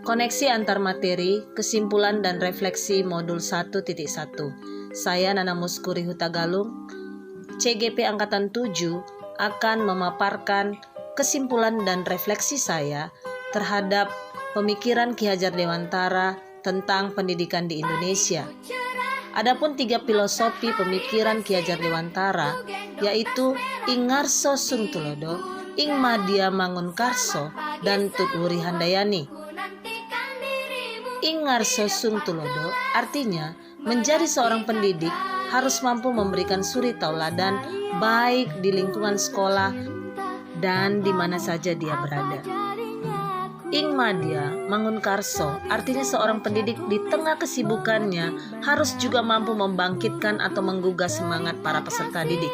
Koneksi antar materi, kesimpulan dan refleksi modul 1.1. Saya Nana Muskuri Hutagalung, CGP Angkatan 7 akan memaparkan kesimpulan dan refleksi saya terhadap pemikiran Ki Hajar Dewantara tentang pendidikan di Indonesia. Adapun 3 filosofi pemikiran Ki Hajar Dewantara, yaitu Ing Ngarso Sung Tulodo, Ing Madya Mangunkarso, dan Tut Wuri Handayani. Ing Ngarso Sung Tulodo artinya menjadi seorang pendidik harus mampu memberikan suri tauladan baik di lingkungan sekolah dan di mana saja dia berada. Ing Madya Mangunkarso artinya seorang pendidik di tengah kesibukannya harus juga mampu membangkitkan atau menggugah semangat para peserta didik.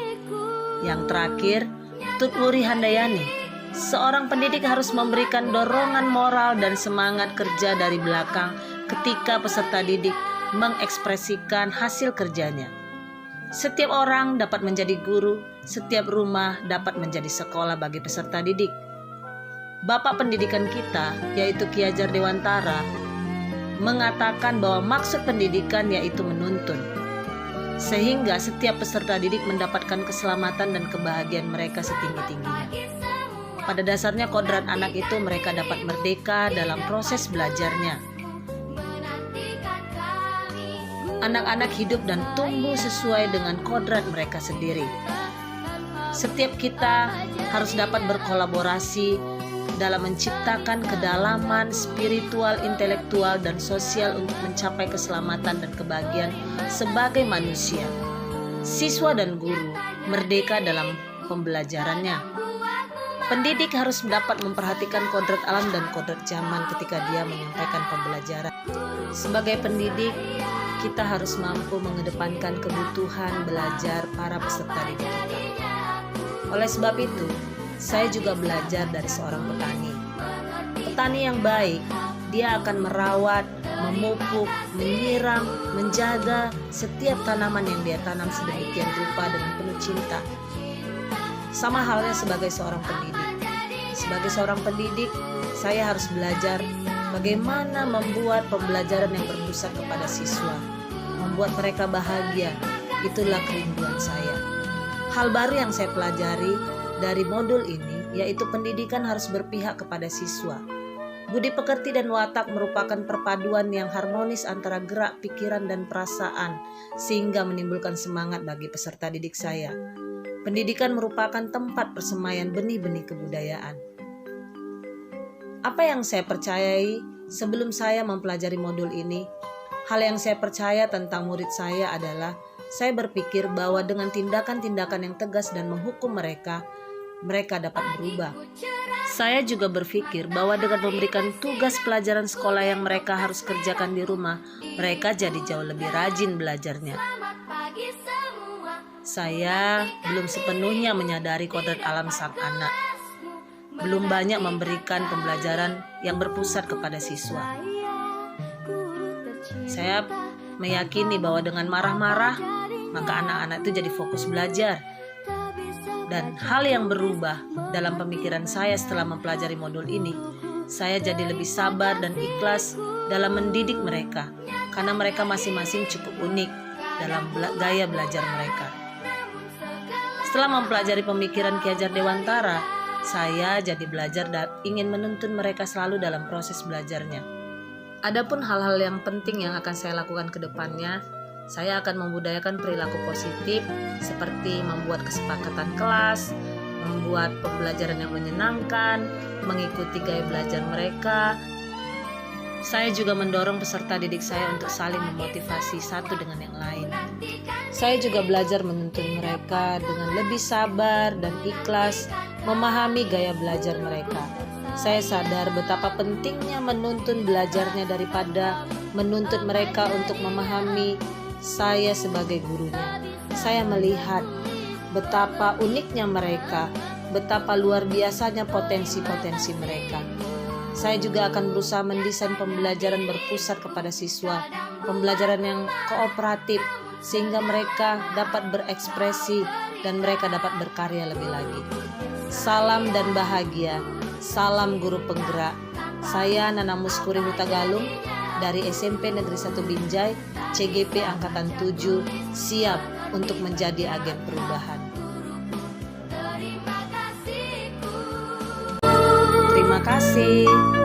Yang terakhir, Tut Wuri Handayani, seorang pendidik harus memberikan dorongan moral dan semangat kerja dari belakang ketika peserta didik mengekspresikan hasil kerjanya. Setiap orang dapat menjadi guru, setiap rumah dapat menjadi sekolah bagi peserta didik. Bapak pendidikan kita, yaitu Ki Hajar Dewantara, mengatakan bahwa maksud pendidikan yaitu menuntun, sehingga setiap peserta didik mendapatkan keselamatan dan kebahagiaan mereka setinggi-tingginya. Pada dasarnya kodrat anak itu mereka dapat merdeka dalam proses belajarnya. Anak-anak hidup dan tumbuh sesuai dengan kodrat mereka sendiri. Setiap kita harus dapat berkolaborasi dalam menciptakan kedalaman spiritual, intelektual, dan sosial untuk mencapai keselamatan dan kebahagiaan sebagai manusia. Siswa dan guru merdeka dalam pembelajarannya. Pendidik harus dapat memperhatikan kodrat alam dan kodrat zaman ketika dia menyampaikan pembelajaran. Sebagai pendidik, kita harus mampu mengedepankan kebutuhan belajar para peserta didik kita. Oleh sebab itu, saya juga belajar dari seorang petani. Petani yang baik, dia akan merawat, memupuk, menyiram, menjaga setiap tanaman yang dia tanam sedemikian rupa dengan penuh cinta. Sama halnya sebagai seorang pendidik. Sebagai seorang pendidik, saya harus belajar bagaimana membuat pembelajaran yang berpusat kepada siswa, membuat mereka bahagia. Itulah kerinduan saya. Hal baru yang saya pelajari dari modul ini yaitu pendidikan harus berpihak kepada siswa. Budi pekerti dan watak merupakan perpaduan yang harmonis antara gerak, pikiran, dan perasaan sehingga menimbulkan semangat bagi peserta didik saya. Pendidikan merupakan tempat persemaian benih-benih kebudayaan. Apa yang saya percayai sebelum saya mempelajari modul ini? Hal yang saya percaya tentang murid saya adalah saya berpikir bahwa dengan tindakan-tindakan yang tegas dan menghukum mereka dapat berubah. Saya juga berpikir bahwa dengan memberikan tugas pelajaran sekolah yang mereka harus kerjakan di rumah, mereka jadi jauh lebih rajin belajarnya. Saya belum sepenuhnya menyadari kodrat alam sang anak. Belum banyak memberikan pembelajaran yang berpusat kepada siswa. Saya meyakini bahwa dengan marah-marah, maka anak-anak itu jadi fokus belajar. Dan hal yang berubah dalam pemikiran saya setelah mempelajari modul ini, saya jadi lebih sabar dan ikhlas dalam mendidik mereka, karena mereka masing-masing cukup unik dalam gaya belajar mereka. Setelah mempelajari pemikiran Ki Hajar Dewantara, saya jadi belajar dan ingin menuntun mereka selalu dalam proses belajarnya. Adapun hal-hal yang penting yang akan saya lakukan ke depannya, saya akan membudayakan perilaku positif seperti membuat kesepakatan kelas, membuat pembelajaran yang menyenangkan, mengikuti gaya belajar mereka. Saya juga mendorong peserta didik saya untuk saling memotivasi satu dengan yang lain. Saya juga belajar menuntun mereka dengan lebih sabar dan ikhlas, memahami gaya belajar mereka. Saya sadar betapa pentingnya menuntun belajarnya daripada menuntut mereka untuk memahami saya sebagai gurunya. Saya melihat betapa uniknya mereka, betapa luar biasanya potensi-potensi mereka. Saya juga akan berusaha mendesain pembelajaran berpusat kepada siswa, pembelajaran yang kooperatif, sehingga mereka dapat berekspresi dan mereka dapat berkarya lebih lagi. Salam dan bahagia, salam guru penggerak, Saya Nana Muskuri Hutagalung dari SMP Negeri 1 Binjai, CGP Angkatan 7, siap untuk menjadi agen perubahan. Terima kasih.